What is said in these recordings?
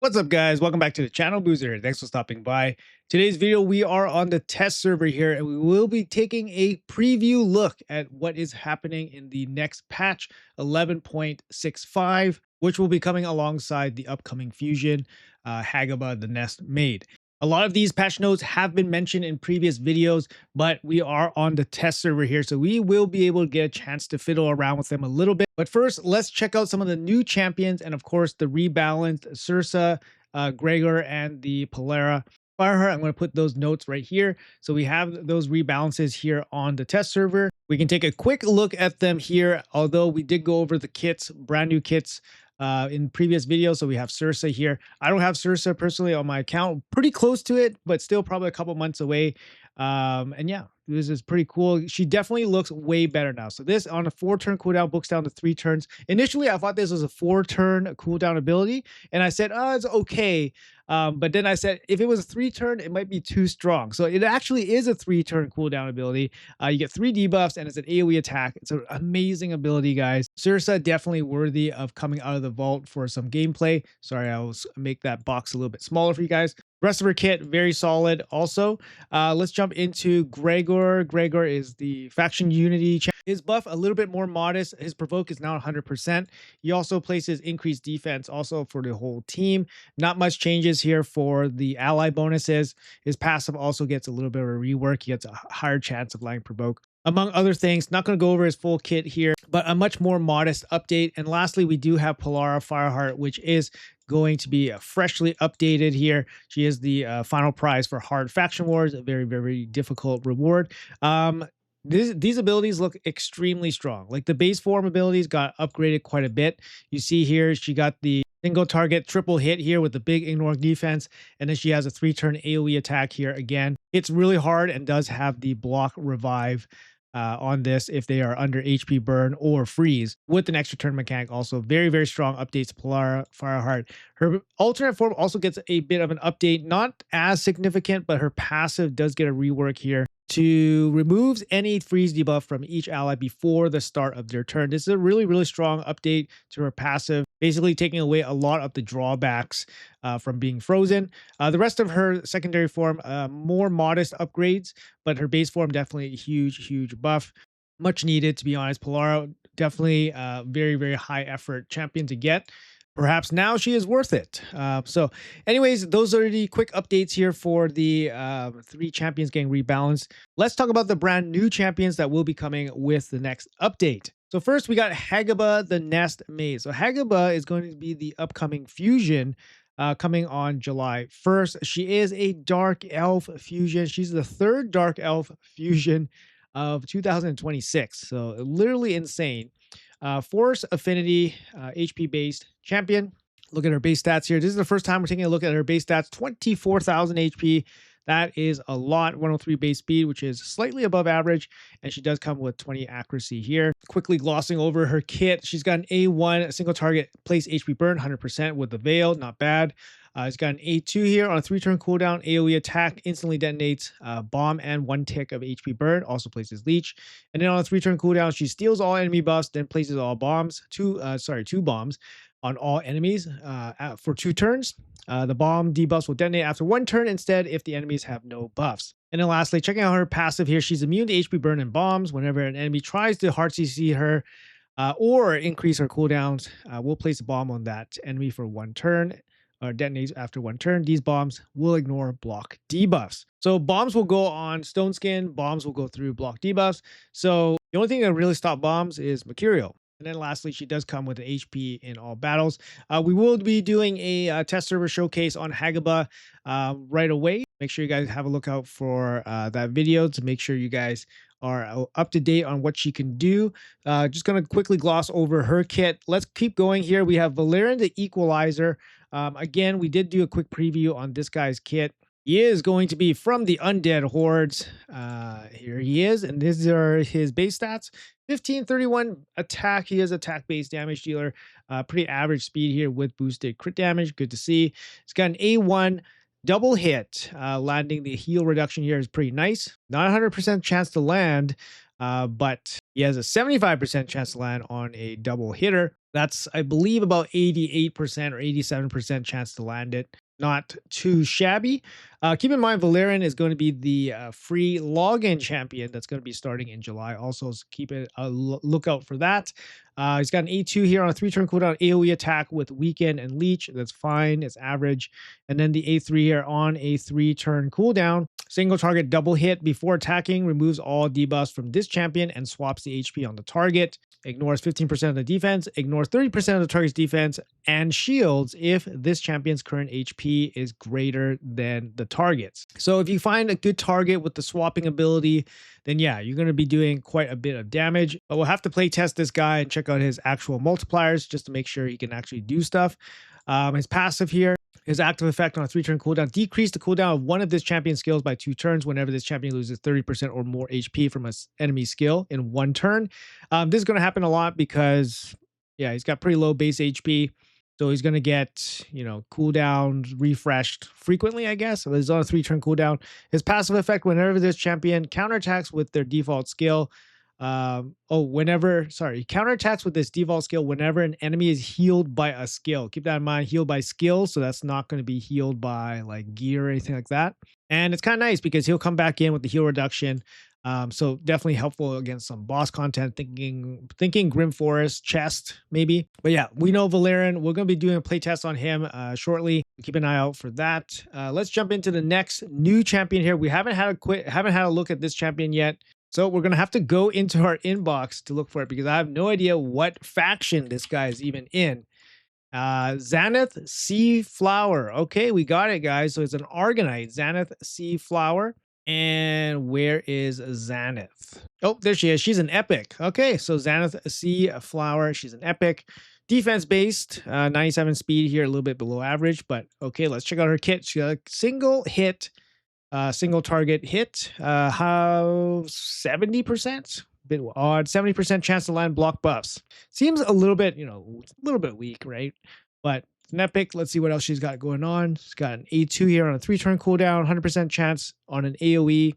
What's up, guys? Welcome back to the channel. Boozer. Thanks for stopping by. Today's video, we are on the test server here, and we will be taking a preview look at what is happening in the next patch 11.65, which will be coming alongside the upcoming fusion Hagaba the Nest made. A lot of these patch notes have been mentioned in previous videos, but we are on the test server here, so we will be able to get a chance to fiddle around with them a little bit. But first, let's check out some of the new champions and, of course, the rebalanced Sursa, Gregor, and the Polara Fireheart. I'm going to put those notes right here. So we have those rebalances here on the test server. We can take a quick look at them here, although we did go over the kits, brand new kits, in previous videos. So we have Sursa here. I don't have Sursa personally on my account, pretty close to it, but still probably a couple months away. And yeah, this is pretty cool. She definitely looks way better now. So this on a 4-turn cooldown books down to 3 turns. Initially, I thought this was a 4-turn cooldown ability, and I said, oh, it's okay. But then I said, if it was a 3-turn, it might be too strong. So it actually is a 3-turn cooldown ability. You get 3 debuffs, and it's an AoE attack. It's an amazing ability, guys. Sursa definitely worthy of coming out of the vault for some gameplay. Sorry, I will make that box a little bit smaller for you guys. Rest of her kit, very solid also. Let's jump into Gregor. Gregor is the faction unity. His buff, a little bit more modest. His provoke is now 100%. He also places increased defense also for the whole team. Not much changes here for the ally bonuses. His passive also gets a little bit of a rework. He gets a higher chance of landing provoke, among other things. Not going to go over his full kit here, but a much more modest update. And lastly, we do have Polara Fireheart, which is going to be freshly updated here. She is the final prize for Hard Faction Wars, a very, very difficult reward. These abilities look extremely strong. Like the base form abilities got upgraded quite a bit. You see here, she got the single target triple hit here with the big ignore defense, and then she has a 3-turn AoE attack here again. It's really hard and does have the block revive on this if they are under HP burn or freeze with an extra turn mechanic. Also very, very strong updates to Polara Fireheart. Her alternate form also gets a bit of an update, not as significant, but her passive does get a rework here to removes any freeze debuff from each ally before the start of their turn. This is a really, really strong update to her passive, basically taking away a lot of the drawbacks from being frozen. The rest of her secondary form, more modest upgrades, but her base form definitely a huge, huge buff. Much needed, to be honest. Polara definitely very, very high effort champion to get. Perhaps now she is worth it. So anyways, those are the quick updates here for the 3 champions getting rebalanced. Let's talk about the brand new champions that will be coming with the next update. So first, we got Hagaba the Nest Maze. So Hagaba is going to be the upcoming fusion coming on July 1st. She is a Dark Elf fusion. She's the 3rd Dark Elf fusion of 2026. So literally insane. Force Affinity, HP based champion. Look at her base stats here. This is the first time we're taking a look at her base stats. 24,000 HP. That is a lot. 103 base speed, which is slightly above average. And she does come with 20 accuracy here. Quickly glossing over her kit. She's got an A1 single target place HP burn 100% with the veil. Not bad. It's got an A2 here on a 3-turn cooldown. AoE attack instantly detonates bomb and 1 tick of HP burn. Also places leech. And then on a 3-turn cooldown, she steals all enemy buffs, then places all bombs. 2 bombs on all enemies for 2 turns. The bomb debuffs will detonate after 1 turn instead if the enemies have no buffs. And then lastly, checking out her passive here, she's immune to HP burn and bombs. Whenever an enemy tries to hard CC her or increase her cooldowns, we'll place a bomb on that enemy for 1 turn. Or detonates after 1 turn. These bombs will ignore block debuffs. So bombs will go on Stone Skin. Bombs will go through block debuffs. So the only thing that really stop bombs is Mercurial. And then lastly, she does come with an HP in all battles. We will be doing a test server showcase on Hagaba right away. Make sure you guys have a look out for that video to make sure you guys are up to date on what she can do. Just going to quickly gloss over her kit. Let's keep going here. We have Valerian the Equalizer. Again, we did do a quick preview on this guy's kit. He is going to be from the Undead Hordes. Here he is, and these are his base stats. 1531 attack. He is attack-based damage dealer. Pretty average speed here with boosted crit damage. Good to see. He's got an A1 double hit. Landing the heal reduction here is pretty nice. Not 100% chance to land, but he has a 75% chance to land on a double hitter. That's, I believe, about 88% or 87% chance to land it. Not too shabby. Keep in mind, Valerian is going to be the free login champion that's going to be starting in July. Also, keep a lookout for that. He's got an A2 here on a 3-turn cooldown AoE attack with Weekend and Leech. That's fine. It's average. And then the A3 here on a 3-turn cooldown. Single target double hit before attacking, removes all debuffs from this champion and swaps the HP on the target. Ignores 15% of the defense, ignores 30% of the target's defense, and shields if this champion's current HP is greater than the target's. So if you find a good target with the swapping ability, then yeah, you're going to be doing quite a bit of damage. But we'll have to play test this guy and check out his actual multipliers just to make sure he can actually do stuff. His passive here, his active effect on a 3-turn cooldown, decrease the cooldown of one of this champion's skills by 2 turns whenever this champion loses 30% or more HP from an enemy skill in 1 turn. This is going to happen a lot because, yeah, he's got pretty low base HP. So he's going to get, cooldowns refreshed frequently, I guess. So he's on a 3-turn cooldown. His passive effect, whenever this champion counterattacks with their default skill, he counterattacks with this default skill whenever an enemy is healed by a skill. Keep that in mind, healed by skill, so that's not going to be healed by like gear or anything like that. And it's kind of nice because he'll come back in with the heal reduction. So definitely helpful against some boss content, thinking Grim Forest, chest, maybe. But yeah, we know Valerian. We're going to be doing a playtest on him shortly. Keep an eye out for that. Let's jump into the next new champion here. We haven't had a look at this champion yet. So we're going to have to go into our inbox to look for it because I have no idea what faction this guy is even in. Xanath Sea Flower. Okay, we got it, guys. So it's an Argonite. Xanath Sea Flower. And where is Xanath? Oh, there she is. She's an epic. Okay, so Xanath Sea Flower. She's an epic. Defense-based. 97 speed here, a little bit below average. But okay, let's check out her kit. She got a single hit. Single target hit, how 70%? Bit odd. 70% chance to land block buffs. Seems a little bit, weak, right? But it's an epic. Let's see what else she's got going on. She's got an A2 here on a 3-turn cooldown, 100% chance on an AoE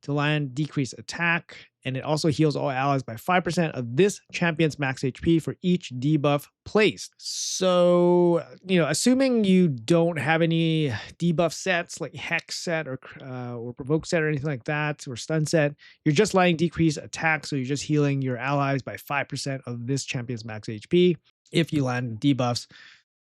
to land decreased attack. And it also heals all allies by 5% of this champion's max HP for each debuff placed. So, assuming you don't have any debuff sets like Hex set or Provoke set or anything like that, or Stun set, you're just letting decrease attack. So you're just healing your allies by 5% of this champion's max HP if you land debuffs.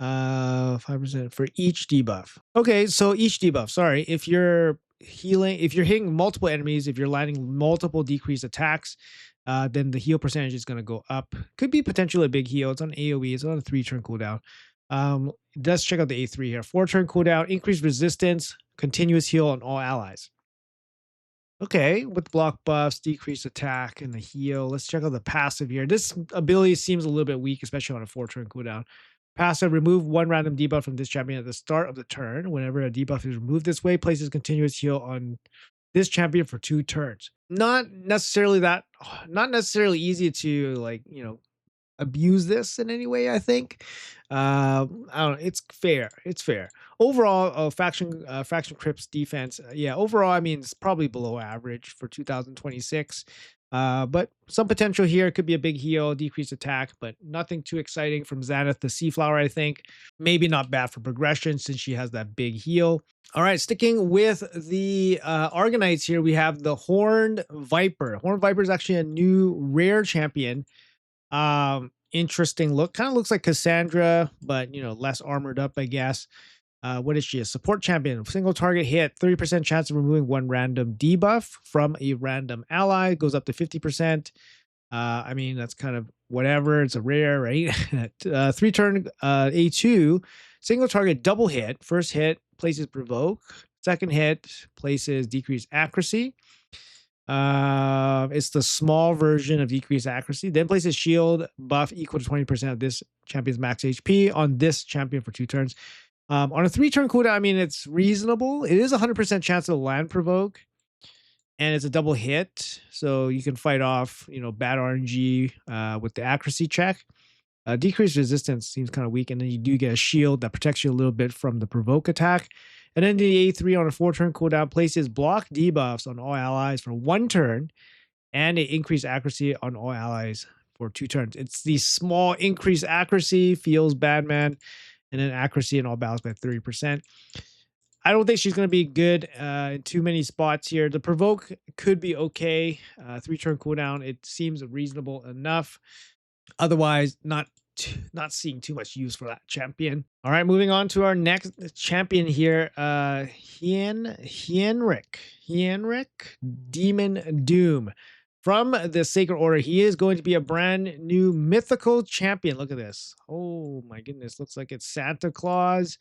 5% for each debuff. Okay, so each debuff. Sorry, if you're hitting multiple enemies, if you're landing multiple decreased attacks, then the heal percentage is going to go up. Could be potentially a big heal. It's on AoE. It's on a 3-turn cooldown. Let's check out the A3 here. 4-turn cooldown, increased resistance, continuous heal on all allies. Okay, with block buffs, decreased attack, and the heal. Let's check out the passive here. This ability seems a little bit weak, especially on a 4-turn cooldown. Passive, remove 1 random debuff from this champion at the start of the turn. Whenever a debuff is removed this way, places continuous heal on this champion for 2 turns. Not necessarily easy to abuse this in any way, I think. I don't know. It's fair. Overall, faction Crypt's defense, overall, I mean, it's probably below average for 2026. But some potential here. Could be a big heal, decreased attack, but nothing too exciting from Xanath the Sea Flower, I think. Maybe not bad for progression since she has that big heal. All right, sticking with the Argonites here, we have the Horned Viper. Horned Viper is actually a new rare champion. Interesting look. Kind of looks like Cassandra, but, less armored up, I guess. What is she? A support champion. Single target hit, 30% chance of removing 1 random debuff from a random ally. Goes up to 50%. I mean, that's kind of whatever. It's a rare, right? 3-turn A2. Single target double hit. First hit places Provoke. Second hit places decreased accuracy. It's the small version of decreased accuracy. Then places shield buff equal to 20% of this champion's max HP on this champion for 2 turns. On a 3-turn cooldown, I mean, it's reasonable. It is 100% chance to land Provoke, and it's a double hit, so you can fight off, bad RNG with the accuracy check. Decreased resistance seems kind of weak, and then you do get a shield that protects you a little bit from the Provoke attack. And then the A3 on a 4-turn cooldown places block debuffs on all allies for 1 turn, and it increased accuracy on all allies for 2 turns. It's the small increased accuracy, feels bad, man, and then accuracy in all battles by 30%. I don't think she's going to be good in too many spots here. The provoke could be okay. 3-turn cooldown, it seems reasonable enough. Otherwise, not seeing too much use for that champion. All right, moving on to our next champion here, Hienric Demon Doom. From the Sacred Order, he is going to be a brand new mythical champion. Look at this. Oh my goodness, looks like it's Santa Claus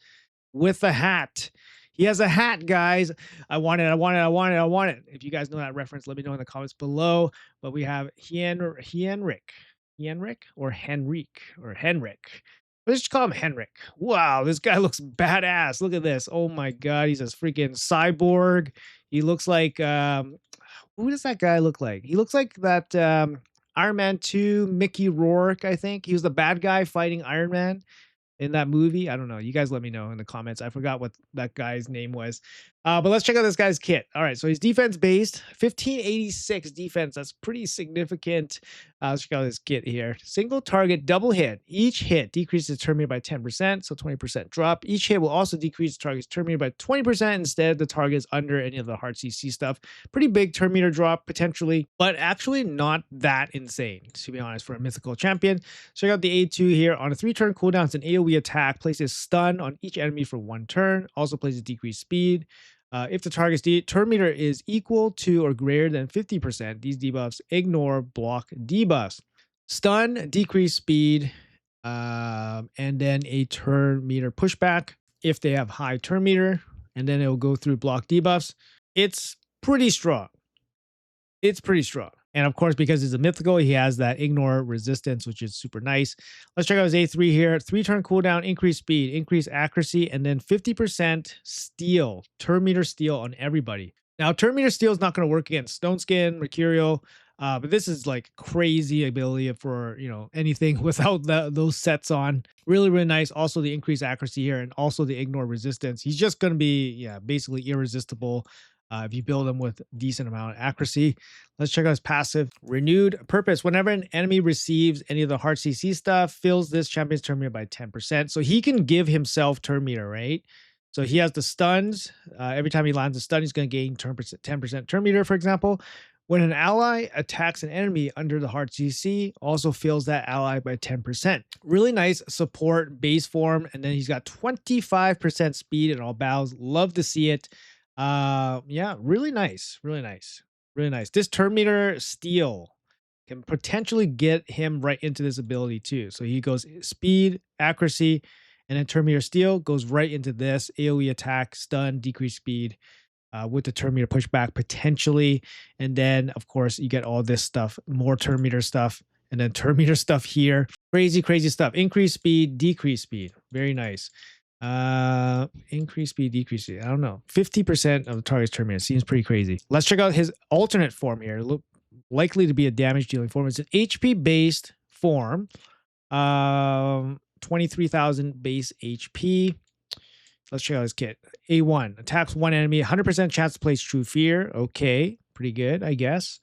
with a hat. He has a hat, guys. I want it. I want it. I want it. I want it. If you guys know that reference, let me know in the comments below. But we have Hienric or Henrik. Let's just call him Henrik. Wow, this guy looks badass. Look at this. Oh my god, he's a freaking cyborg. He looks like who does that guy look like? He looks like that Iron Man 2 Mickey Rourke, I think. He was the bad guy fighting Iron Man in that movie. I don't know. You guys let me know in the comments. I forgot what that guy's name was. But let's check out this guy's kit. All right, so he's defense based, 1586 defense. That's pretty significant. Let's check out this kit here. Single target, double hit. Each hit decreases turn meter by 10%, so 20% drop. Each hit will also decrease the target's turn meter by 20%. Instead, the target is under any of the hard CC stuff. Pretty big turn meter drop potentially, but actually not that insane, to be honest, for a mythical champion. Check out the A2 here. On a 3-turn cooldown, it's an AoE attack. Places stun on each enemy for 1 turn. Also places decreased speed. If the target's turn meter is equal to or greater than 50%, these debuffs ignore block debuffs. Stun, decrease speed, and then a turn meter pushback if they have high turn meter, and then it will go through block debuffs. It's pretty strong. It's pretty strong. And of course, because he's a mythical, he has that ignore resistance, which is super nice. Let's check out his A3 here. 3-turn cooldown, increase speed, increase accuracy, and then 50% steal, turn meter steal on everybody. Now, turn meter steal is not going to work against Stone Skin, Mercurial, but this is like crazy ability for, you know, anything without those sets on. Really, really nice. Also the increased accuracy here and also the ignore resistance. He's just going to be, yeah, basically irresistible. If you build them with decent amount of accuracy. Let's check out his passive. Renewed purpose. Whenever an enemy receives any of the hard CC stuff, fills this champion's turn meter by 10%. So he can give himself turn meter, right? So he has the stuns. Every time he lands a stun, he's going to gain 10% turn meter, for example. When an ally attacks an enemy under the hard CC, also fills that ally by 10%. Really nice support base form. And then he's got 25% speed in all battles. Love to see it. Yeah, really nice. This turn meter steal can potentially get him right into this ability too. So he goes speed, accuracy, and then turn meter steal goes right into this AoE attack, stun, decrease speed, with the turn meter pushback potentially. And then of course you get all this stuff, more turn meter stuff, and then turn meter stuff here. Crazy stuff. Increase speed, decrease speed. Very nice. Increase speed, decrease speed. I don't know. 50% of the target's turn meter seems pretty crazy. Let's check out his alternate form here. Look, likely to be a damage dealing form. It's an HP based form. 23,000 base HP. Let's check out his kit. A1 attacks one enemy, 100% chance to place True Fear. Okay, pretty good, I guess.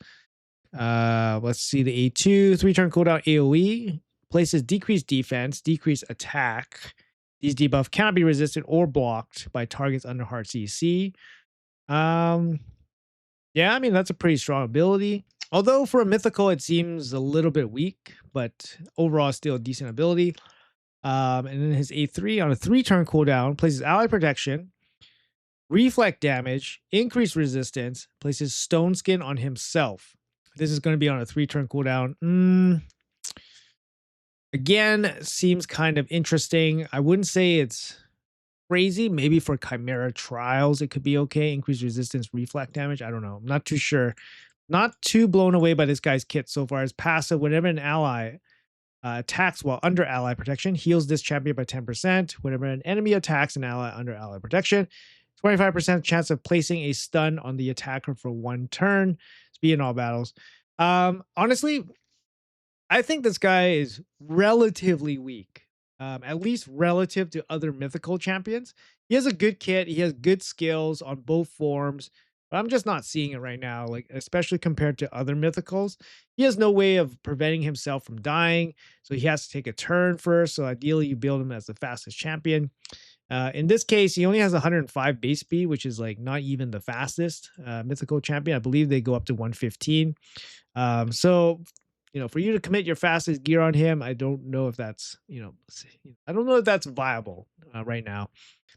Let's see the A2 3-turn cooldown AoE places decreased defense, decreased attack. These debuffs cannot be resisted or blocked by targets under hard CC. Yeah, I mean, that's a pretty strong ability. Although for a mythical, it seems a little bit weak, but overall still a decent ability. And then his A3 on a 3-turn cooldown places ally protection, reflect damage, increased resistance, places Stone Skin on himself. This is going to be on a 3-turn cooldown. Again, seems kind of interesting. I wouldn't say it's crazy. Maybe for Chimera Trials, it could be okay. Increased resistance, reflect damage. I don't know. I'm not too sure. Not too blown away by this guy's kit so far. As passive, whenever an ally attacks while under ally protection, heals this champion by 10%. Whenever an enemy attacks an ally under ally protection, 25% chance of placing a stun on the attacker for 1 turn. Speed in all battles. Honestly, I think this guy is relatively weak, at least relative to other mythical champions. He has a good kit. He has good skills on both forms. But I'm just not seeing it right now, like especially compared to other mythicals. He has no way of preventing himself from dying, so he has to take a turn first. So ideally, you build him as the fastest champion. In this case, he only has 105 base speed, which is like not even the fastest mythical champion. I believe they go up to 115. So, for you to commit your fastest gear on him, I don't know if that's, I don't know if that's viable right now.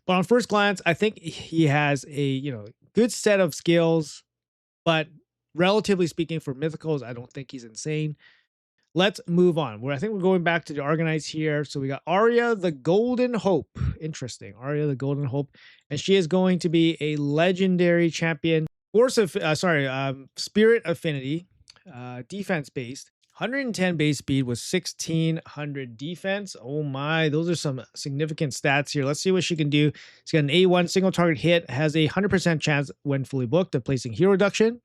But on first glance, I think he has a, good set of skills, but relatively speaking for mythicals, I don't think he's insane. Let's move on. I think we're going back to the Argonites here. So we got Arya the Golden Hope. Interesting. Arya the Golden Hope. And she is going to be a legendary champion. Spirit Affinity, defense based. 110 base speed with 1600 defense. Oh my, those are some significant stats here. Let's see what she can do. She's got an A1 single target hit, has a 100% chance when fully booked of placing hero reduction.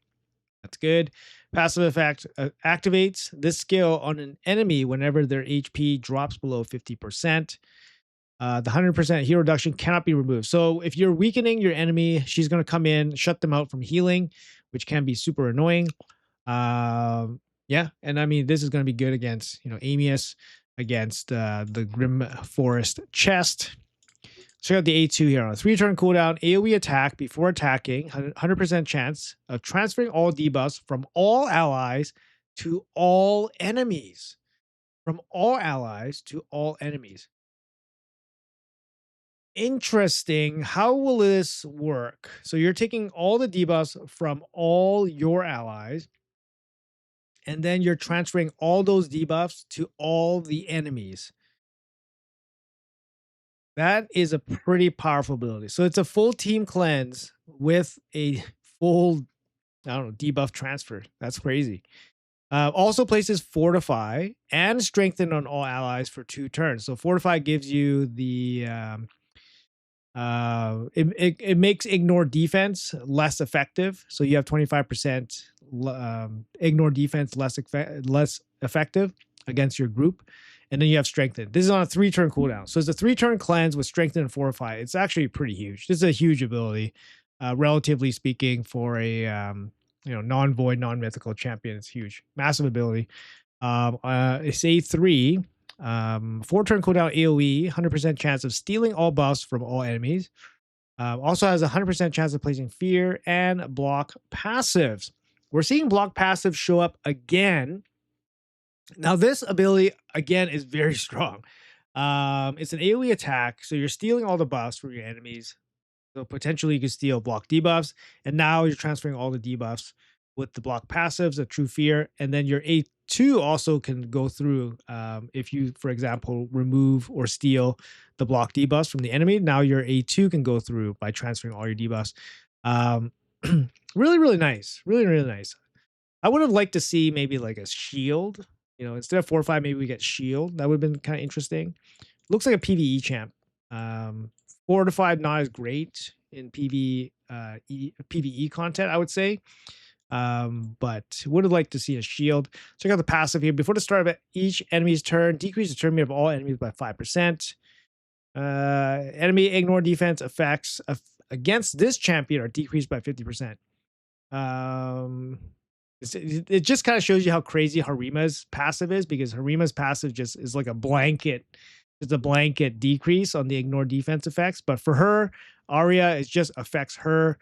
That's good. Passive effect activates this skill on an enemy whenever their HP drops below 50%. The 100% hero reduction cannot be removed. So if you're weakening your enemy, she's going to come in, shut them out from healing, which can be super annoying. Yeah, and I mean, this is going to be good against, Amius, against the Grim Forest chest. Check out the A2 here. On a 3-turn cooldown, AoE attack before attacking, 100% chance of transferring all debuffs from all allies to all enemies. From all allies to all enemies. Interesting. How will this work? So you're taking all the debuffs from all your allies, and then you're transferring all those debuffs to all the enemies. That is a pretty powerful ability. So it's a full team cleanse with a full, I don't know, debuff transfer. That's crazy. Also places Fortify and Strengthen on all allies for 2 turns. So Fortify gives you the it makes ignore defense less effective. So you have 25% ignore defense less effective against your group. And then you have Strengthen. This is on a 3-turn cooldown. So it's a 3-turn cleanse with Strengthen and Fortify. It's actually pretty huge. This is a huge ability, relatively speaking, for a non-void, non-mythical champion. It's huge. Massive ability. It's A3. 4-turn cooldown AoE, 100% chance of stealing all buffs from all enemies. Also has a 100% chance of placing fear and block passives. We're seeing block passives show up again. Now, this ability, again, is very strong. It's an AoE attack, so you're stealing all the buffs from your enemies. So potentially you can steal block debuffs, and now you're transferring all the debuffs with the block passives of True Fear, and then your A2 also can go through if you, for example, remove or steal the block debuffs from the enemy. Now your A2 can go through by transferring all your debuffs. Really, really nice. Really, really nice. I would have liked to see maybe like a shield. Instead of 4 or 5, maybe we get shield. That would have been kind of interesting. Looks like a PvE champ. 4 to 5 not as great in PvE content, I would say. But would have liked to see a shield. Check out the passive here. Before the start of each enemy's turn, decrease the turn rate of all enemies by 5%. Enemy ignore defense effects against this champion are decreased by 50%. It just kind of shows you how crazy Harima's passive is, because Harima's passive just is like a blanket decrease on the ignore defense effects. But for her, Arya, it just affects her.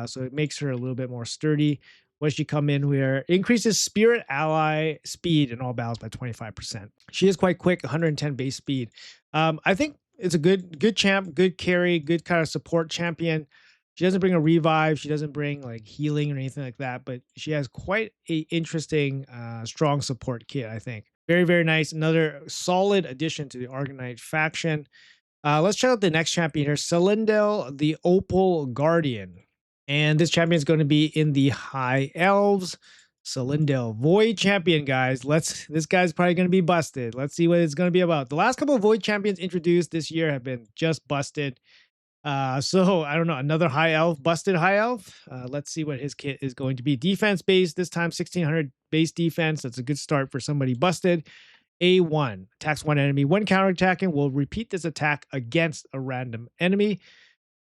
So it makes her a little bit more sturdy. What does she come in where? Increases spirit ally speed in all battles by 25%. She is quite quick, 110 base speed. I think it's a good champ, good carry, good kind of support champion. She doesn't bring a revive. She doesn't bring like healing or anything like that, but she has quite a interesting, strong support kit, I think. Very, very nice. Another solid addition to the Argonite faction. Let's check out the next champion here, Celindel, the Opal Guardian. And this champion is going to be in the High Elves. Celindel, Void champion, guys. This guy's probably going to be busted. Let's see what it's going to be about. The last couple of Void champions introduced this year have been just busted. So I don't know, another high elf, busted high elf. Let's see what his kit is going to be. Defense based, this time 1600 base defense. That's a good start for somebody busted. A1 attacks one enemy. When counterattacking, will repeat this attack against a random enemy.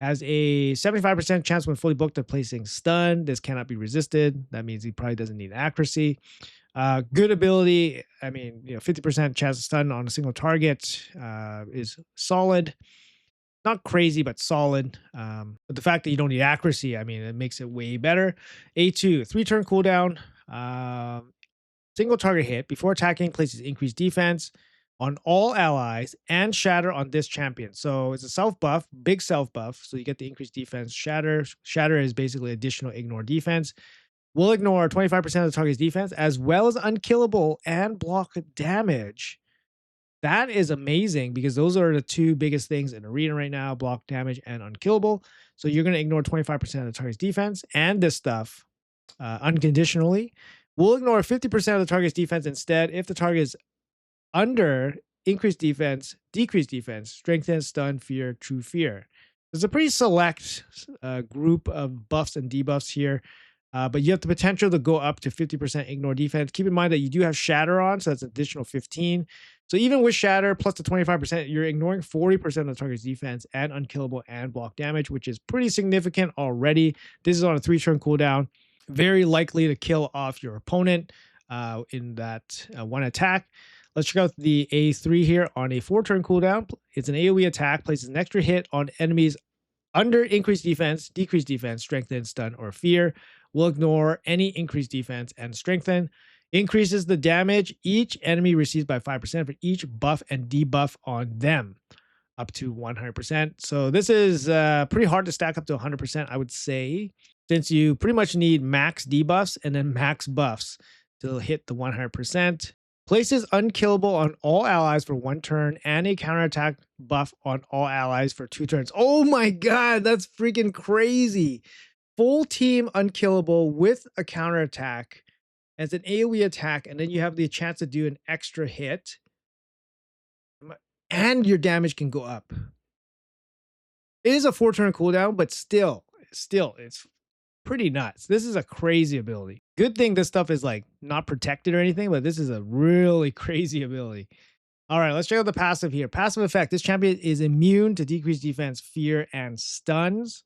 Has a 75% chance when fully booked of placing stun. This cannot be resisted. That means he probably doesn't need accuracy. Good ability. I mean, 50% chance of stun on a single target is solid. Not crazy, but solid. But the fact that you don't need accuracy, I mean, it makes it way better. A2, 3-turn cooldown. Single target hit before attacking places increased defense on all allies and shatter on this champion. So it's a self buff, big self buff. So you get the increased defense. Shatter. Shatter is basically additional ignore defense. Will ignore 25% of the target's defense as well as unkillable and block damage. That is amazing because those are the two biggest things in arena right now: block damage and unkillable. So you're going to ignore 25% of the target's defense and this stuff unconditionally. We'll ignore 50% of the target's defense instead if the target is under increased defense, decreased defense, strengthen, stun, fear, true fear. There's a pretty select group of buffs and debuffs here, but you have the potential to go up to 50% ignore defense. Keep in mind that you do have shatter on, so that's an additional 15. So even with shatter plus the 25%, you're ignoring 40% of the target's defense and unkillable and block damage, which is pretty significant already. This is on a 3-turn cooldown. Very likely to kill off your opponent in that one attack. Let's check out the A3 here on a 4-turn cooldown. It's an AoE attack, places an extra hit on enemies under increased defense, decreased defense, strengthen, stun, or fear. Will ignore any increased defense and strengthen. Increases the damage each enemy receives by 5% for each buff and debuff on them, up to 100%. So this is pretty hard to stack up to 100%, I would say, since you pretty much need max debuffs and then max buffs to hit the 100%. Places unkillable on all allies for 1 turn and a counterattack buff on all allies for 2 turns. Oh my god, that's freaking crazy. Full team unkillable with a counterattack as an AoE attack, and then you have the chance to do an extra hit. And your damage can go up. It is a 4-turn cooldown, but still, it's pretty nuts. This is a crazy ability. Good thing this stuff is like not protected or anything, but this is a really crazy ability. All right, let's check out the passive here. Passive effect. This champion is immune to decreased defense, fear, and stuns.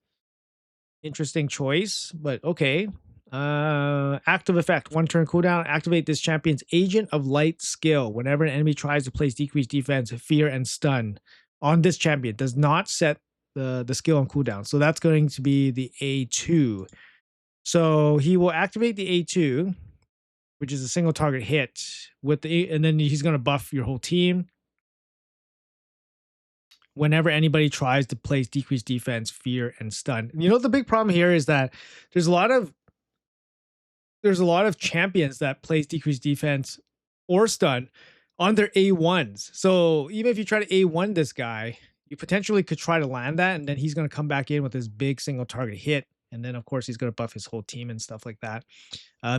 Interesting choice, but okay. Active effect. 1-turn cooldown. Activate this champion's Agent of Light skill. Whenever an enemy tries to place decreased defense, fear, and stun on this champion, does not set the skill on cooldown. So that's going to be the A2. So he will activate the A2, which is a single target hit with the, and then he's going to buff your whole team whenever anybody tries to place decreased defense, fear, and stun. The big problem here is that there's a lot of champions that place decreased defense or stun on their A1s. So even if you try to A1 this guy, you potentially could try to land that, and then he's going to come back in with his big single target hit. And then, of course, he's going to buff his whole team and stuff like that.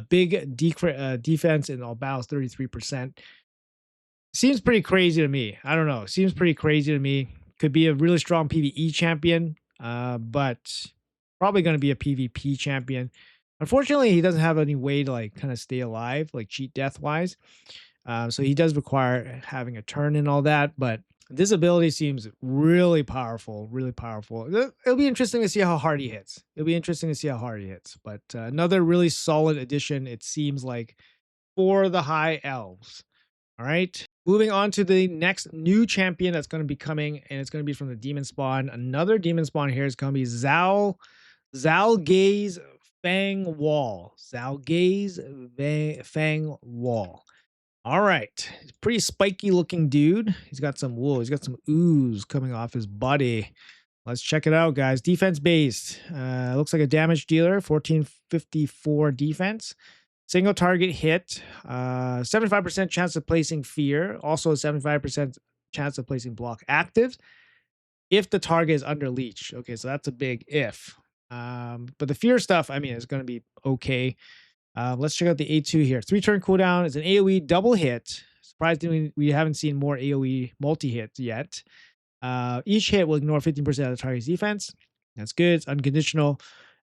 Big defense in all battles, 33%. Seems pretty crazy to me. I don't know. Seems pretty crazy to me. Could be a really strong PvE champion, but probably going to be a PvP champion. Unfortunately, he doesn't have any way to like kind of stay alive, like cheat death wise. So he does require having a turn and all that, but this ability seems really powerful, really powerful. It'll be interesting to see how hard he hits. But another really solid addition, it seems like, for the high elves. All right. Moving on to the next new champion that's going to be coming, and it's going to be from the demon spawn. Another demon spawn here is going to be Zalgaze Fang Wall. Zalgaze Fang Wall. All right. Pretty spiky looking dude. He's got some wool. He's got some ooze coming off his body. Let's check it out, guys. Defense based. Looks like a damage dealer. 1454 defense. Single target hit. 75% chance of placing fear. Also a 75% chance of placing block active if the target is under leech. Okay, so that's a big if. But the fear stuff, I mean, is going to be okay. Let's check out the A2 here. 3-turn cooldown is an AoE double hit. Surprisingly, we haven't seen more AoE multi-hits yet. Each hit will ignore 15% of the target's defense. That's good. It's unconditional.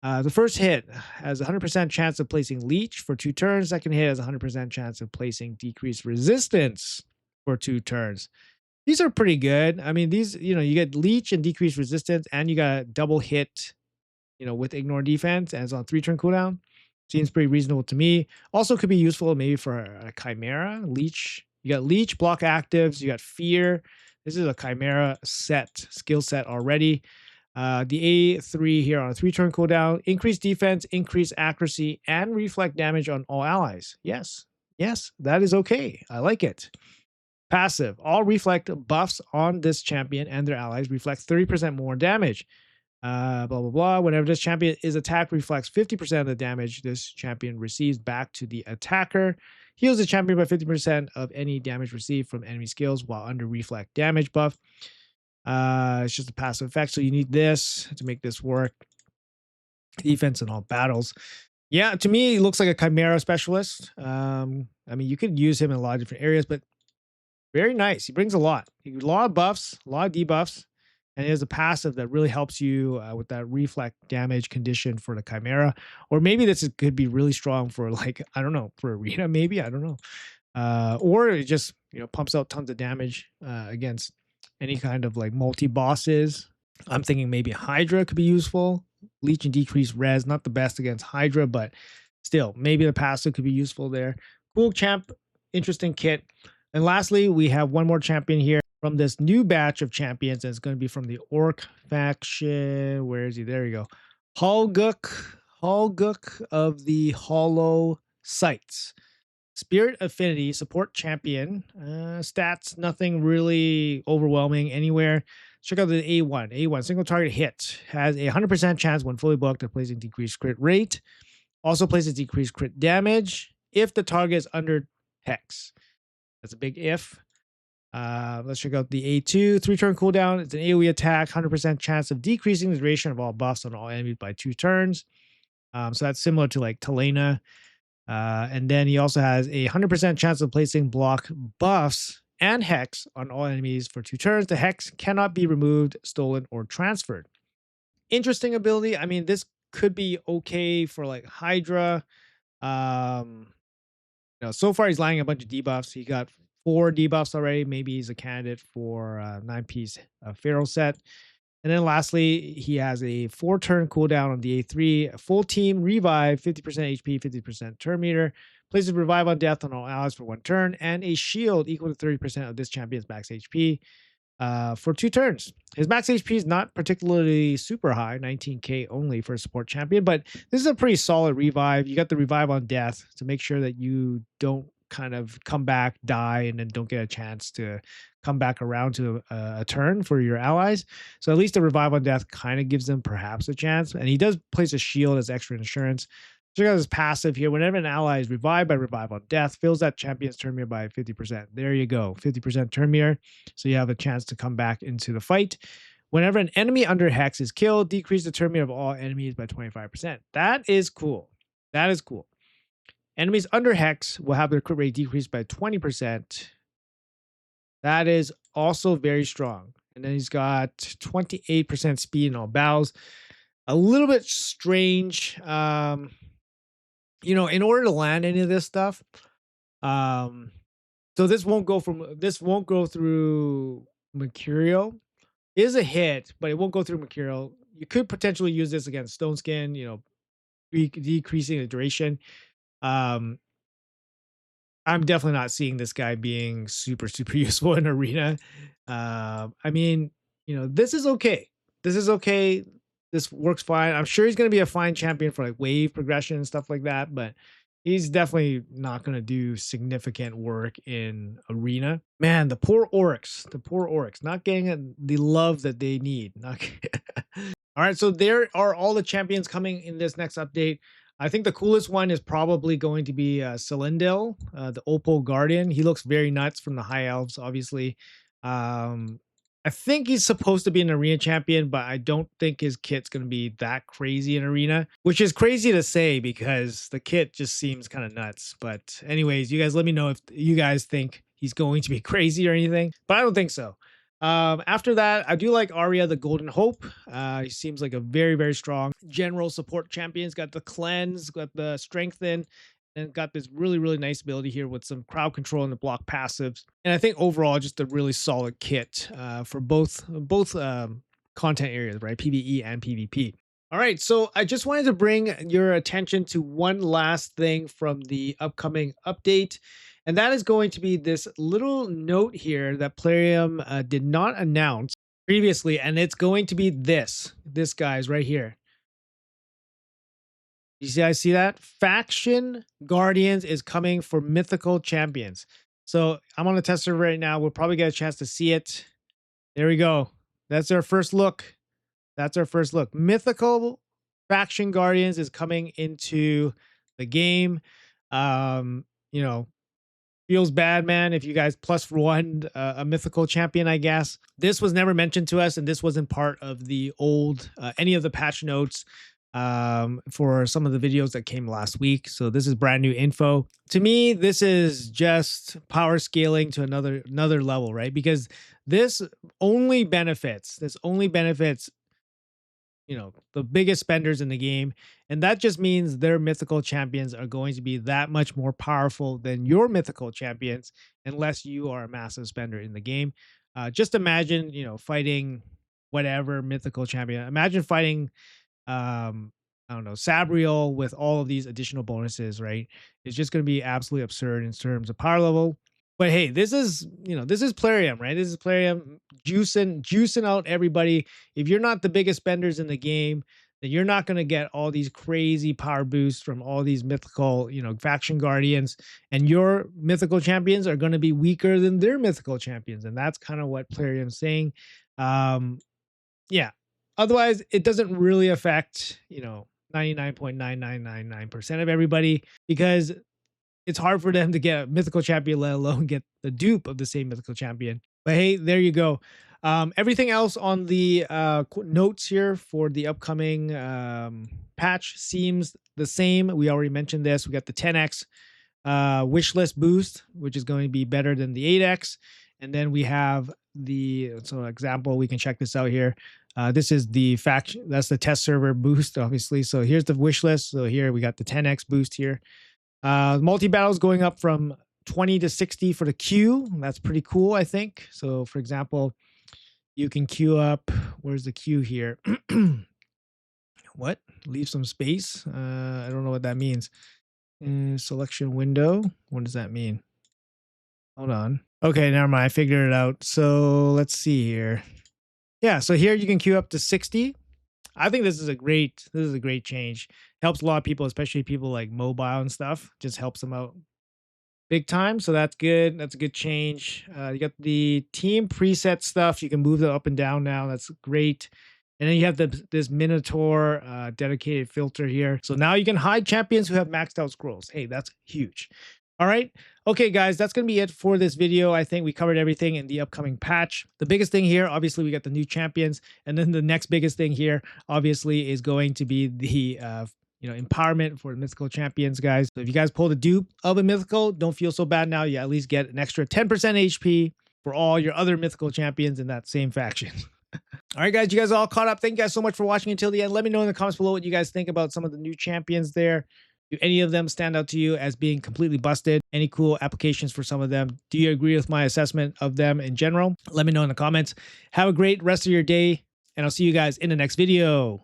The first hit has a 100% chance of placing leech for 2 turns. Second hit has a 100% chance of placing decreased resistance for 2 turns. These are pretty good. I mean, these, you get leech and decreased resistance, and you got a double hit, with ignore defense, and it's on 3-turn cooldown. Seems pretty reasonable to me. Also could be useful maybe for a chimera. Leech. You got leech, block actives, you got fear. This is a chimera skill set already. The A3 here on a 3-turn cooldown, increase defense, increase accuracy, and reflect damage on all allies. Yes, yes, that is okay. I like it. Passive, all reflect buffs on this champion and their allies reflect 30% more damage. Blah, blah, blah. Whenever this champion is attacked, reflects 50% of the damage this champion receives back to the attacker. Heals the champion by 50% of any damage received from enemy skills while under reflect damage buff. It's just a passive effect, so you need this to make this work. Defense in all battles. Yeah, to me, he looks like a Chimera specialist. I mean, you could use him in a lot of different areas, but very nice. He brings a lot. A lot of buffs, a lot of debuffs, and he has a passive that really helps you with that reflect damage condition for the Chimera. Or maybe this could be really strong for, like, I don't know, for Arena, maybe. I don't know. Or it just, pumps out tons of damage against any kind of like multi bosses. I'm thinking maybe Hydra could be useful. Leech and decrease res, not the best against Hydra, but still, maybe the passive could be useful there. Cool champ, interesting kit. And lastly, we have one more champion here from this new batch of champions, and it's going to be from the Orc faction. Where is he? There you go. Holguk of the Hollow Sights. Spirit Affinity, support champion. Stats, nothing really overwhelming anywhere. Check out the A1. A1, single target hit. Has a 100% chance when fully booked of placing decreased crit rate. Also places decreased crit damage if the target is under hex. That's a big if. Let's check out the A2. 3-turn cooldown. It's an AoE attack. 100% chance of decreasing the duration of all buffs on all enemies by 2 turns. So that's similar to like Talena. And then he also has a 100% chance of placing block buffs and hex on all enemies for 2 turns. The hex cannot be removed, stolen, or transferred. Interesting ability. I mean, this could be okay for like Hydra. So far he's landing a bunch of debuffs. He got 4 debuffs already. Maybe he's a candidate for 9-piece Pharaoh set. And then lastly, he has a 4-turn cooldown on the A3, a full team revive, 50% HP, 50% turn meter, places revive on death on all allies for 1 turn, and a shield equal to 30% of this champion's max HP for 2 turns. His max HP is not particularly super high, 19k only for a support champion, but this is a pretty solid revive. You got the revive on death to make sure that you don't kind of come back, die, and then don't get a chance to come back around to a turn for your allies. So at least the revive on death kind of gives them perhaps a chance. And he does place a shield as extra insurance. Check out his passive here. Whenever an ally is revived by revive on death, fills that champion's turn meter by 50%. There you go, 50% turn meter. So you have a chance to come back into the fight. Whenever an enemy under hex is killed, decrease the turn meter of all enemies by 25%. That is cool. That is cool. Enemies under hex will have their crit rate decreased by 20%. That is also very strong. And then he's got 28% speed in all battles. A little bit strange. In order to land any of this stuff, so this won't go through Mercurial. It is a hit, but it won't go through Mercurial. You could potentially use this against Stone Skin, decreasing the duration. I'm definitely not seeing this guy being super, super useful in Arena. I mean, this is okay. This is okay. This works fine. I'm sure he's going to be a fine champion for like wave progression and stuff like that, but he's definitely not going to do significant work in Arena. Man, the poor Oryx, not getting the love that they need. All right, so there are all the champions coming in this next update. I think the coolest one is probably going to be Cylindel, the Opal Guardian. He looks very nuts from the High Elves, obviously. I think he's supposed to be an Arena champion, but I don't think his kit's going to be that crazy in Arena, which is crazy to say because the kit just seems kind of nuts. But anyways, you guys let me know if you guys think he's going to be crazy or anything, but I don't think so. After that, I do like Arya, the Golden Hope. He seems like a very, very strong general support champion. He's got the cleanse, got the strengthen, and got this really, really nice ability here with some crowd control and the block passives. And I think overall, just a really solid kit for both content areas, right? PvE and PvP. All right, so I just wanted to bring your attention to one last thing from the upcoming update, and that is going to be this little note here that Plarium did not announce previously, and it's going to be this guys right here. You guys see that? Faction Guardians is coming for mythical champions. So I'm on the test server right now. We'll probably get a chance to see it. There we go. That's our first look. That's our first look. Mythical Faction Guardians is coming into the game. You know, feels bad, man, if you guys plus one a mythical champion, I guess. This was never mentioned to us, and this wasn't part of the old any of the patch notes for some of the videos that came last week. So this is brand new info. To me, this is just power scaling to another level, right? Because this only benefits the biggest spenders in the game, and that just means their mythical champions are going to be that much more powerful than your mythical champions unless you are a massive spender in the game. Just imagine fighting whatever mythical champion. Imagine fighting I don't know, Sabriel with all of these additional bonuses, right? It's just going to be absolutely absurd in terms of power level. But hey, this is Plarium, right? This is Plarium juicing out everybody. If you're not the biggest spenders in the game, then you're not going to get all these crazy power boosts from all these mythical, faction guardians, and your mythical champions are going to be weaker than their mythical champions, and that's kind of what Plarium's saying. Yeah. Otherwise, it doesn't really affect 99.9999% of everybody, because it's hard for them to get a mythical champion, let alone get the dupe of the same mythical champion. But hey, there you go. Everything else on the notes here for the upcoming patch seems the same. We already mentioned this. We got the 10x wish list boost, which is going to be better than the 8x. And then we have example, we can check this out here. This is the faction, that's the test server boost, obviously. So here's the wish list. So here we got the 10x boost here. Multi-battles going up from 20 to 60 for the queue. That's pretty cool, I think. So for example, you can queue up, where's the queue here? What? Leave some space? I don't know what that means. Selection window. What does that mean? Hold on. Okay, never mind. I figured it out. So let's see here. Yeah, so here you can queue up to 60. I think this is a great change. Helps a lot of people, especially people like mobile and stuff. Just helps them out big time. So that's good. That's a good change. You got the team preset stuff. You can move them up and down now. That's great. And then you have this Minotaur dedicated filter here. So now you can hide champions who have maxed out scrolls. Hey, that's huge. All right. Okay, guys, that's going to be it for this video. I think we covered everything in the upcoming patch. The biggest thing here, obviously, we got the new champions. And then the next biggest thing here, obviously, is going to be the empowerment for mythical champions, guys. So if you guys pulled a dupe of a mythical, don't feel so bad now. You at least get an extra 10% HP for all your other mythical champions in that same faction. All right, guys, you guys are all caught up. Thank you guys so much for watching until the end. Let me know in the comments below what you guys think about some of the new champions there. Do any of them stand out to you as being completely busted? Any cool applications for some of them? Do you agree with my assessment of them in general? Let me know in the comments. Have a great rest of your day, and I'll see you guys in the next video.